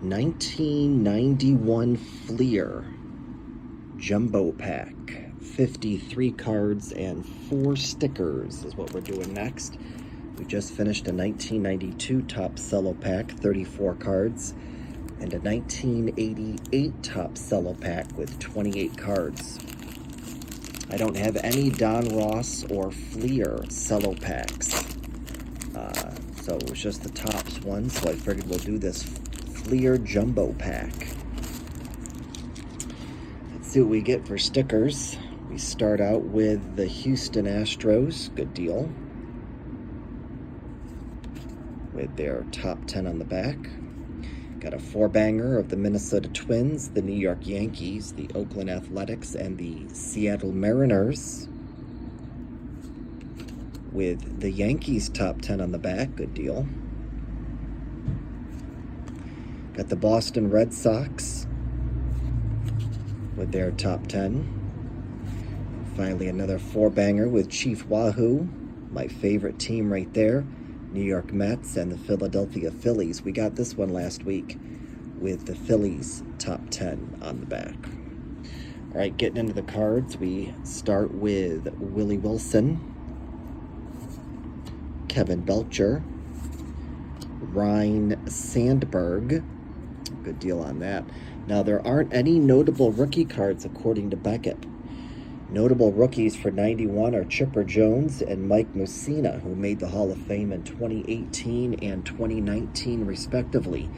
1991 Fleer Jumbo Pack. 53 cards and 4 stickers is what we're doing next. We just finished a 1992 Top Cello Pack, 34 cards, and a 1988 Top Cello Pack with 28 cards. I don't have any Don Ross or Fleer cello packs, so it was just the Topps one, so I figured we'll do this Fleer Jumbo Pack. Let's see what we get for stickers. We start out with the Houston Astros, good deal, with their top 10 on the back. Got a 4-banger of the Minnesota Twins, the New York Yankees, the Oakland Athletics, and the Seattle Mariners, with the Yankees top 10 on the back, good deal. Got the Boston Red Sox with their top 10. Finally, another 4-banger with Chief Wahoo, my favorite team right there, New York Mets and the Philadelphia Phillies. We got this one last week with the Phillies top 10 on the back. All right, getting into the cards, we start with Willie Wilson, Kevin Belcher, Ryne Sandberg. Good deal on that. Now, there aren't any notable rookie cards according to Beckett. Notable rookies for 91 are Chipper Jones and Mike Mussina, who made the Hall of Fame in 2018 and 2019 respectively.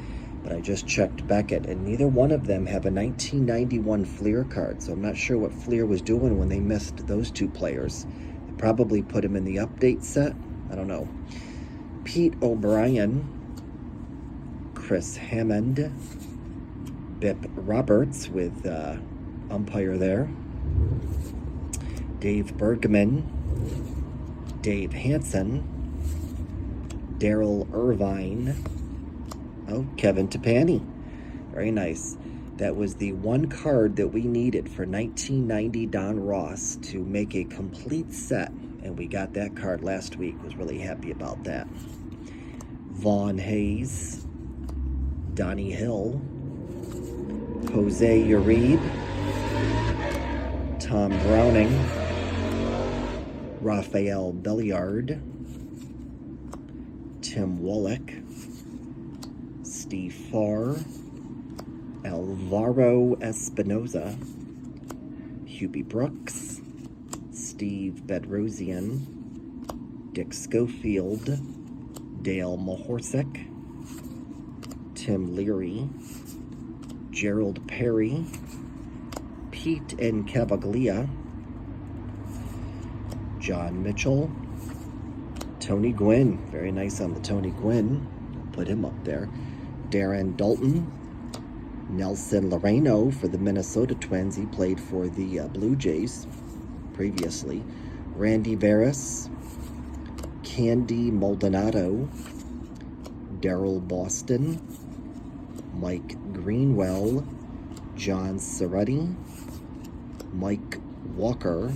But I just checked Beckett, and neither one of them have a 1991 Fleer card, so I'm not sure what Fleer was doing when they missed those two players. They probably put him in the update set. I don't know. Pete O'Brien, Chris Hammond, Bip Roberts with umpire there, Dave Bergman, Dave Hansen, Daryl Irvine, Kevin Tepani. Very nice. That was the one card that we needed for 1990 Don Ross to make a complete set, and we got that card last week. Was really happy about that. Vaughn Hayes, Donnie Hill, Jose Uribe, Tom Browning, Rafael Belliard, Tim Wallach, Steve Farr, Alvaro Espinoza, Hubie Brooks, Steve Bedrosian, Dick Schofield, Dale Mahorsek, Tim Leary, Gerald Perry, Pete Incavaglia, John Mitchell, Tony Gwynn. Very nice on the Tony Gwynn. Put him up there. Darren Dalton, Nelson Loreno for the Minnesota Twins. He played for the Blue Jays previously. Randy Veras, Candy Maldonado, Daryl Boston, Mike Greenwell, John Cerruti, Mike Walker,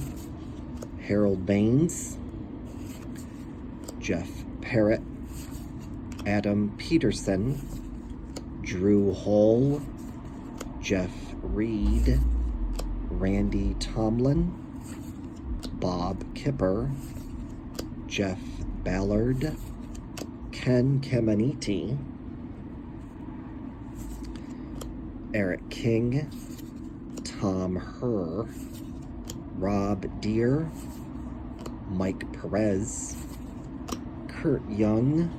Harold Baines, Jeff Parrott, Adam Peterson, Drew Hall, Jeff Reed, Randy Tomlin, Bob Kipper, Jeff Ballard, Ken Caminiti, Eric King, Tom Herr, Rob Deere, Mike Perez, Kurt Young,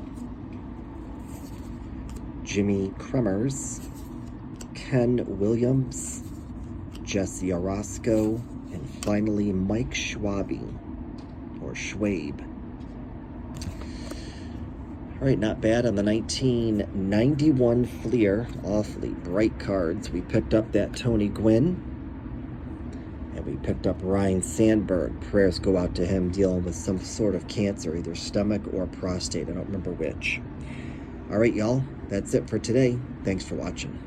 Jimmy Kremers, Ken Williams, Jesse Orozco, and finally Mike Schwabe, or Schwabe. All right, not bad on the 1991 Fleer. Awfully bright cards. We picked up that Tony Gwynn, and we picked up Ryne Sandberg. Prayers go out to him dealing with some sort of cancer, either stomach or prostate. I don't remember which. All right, y'all, that's it for today. Thanks for watching.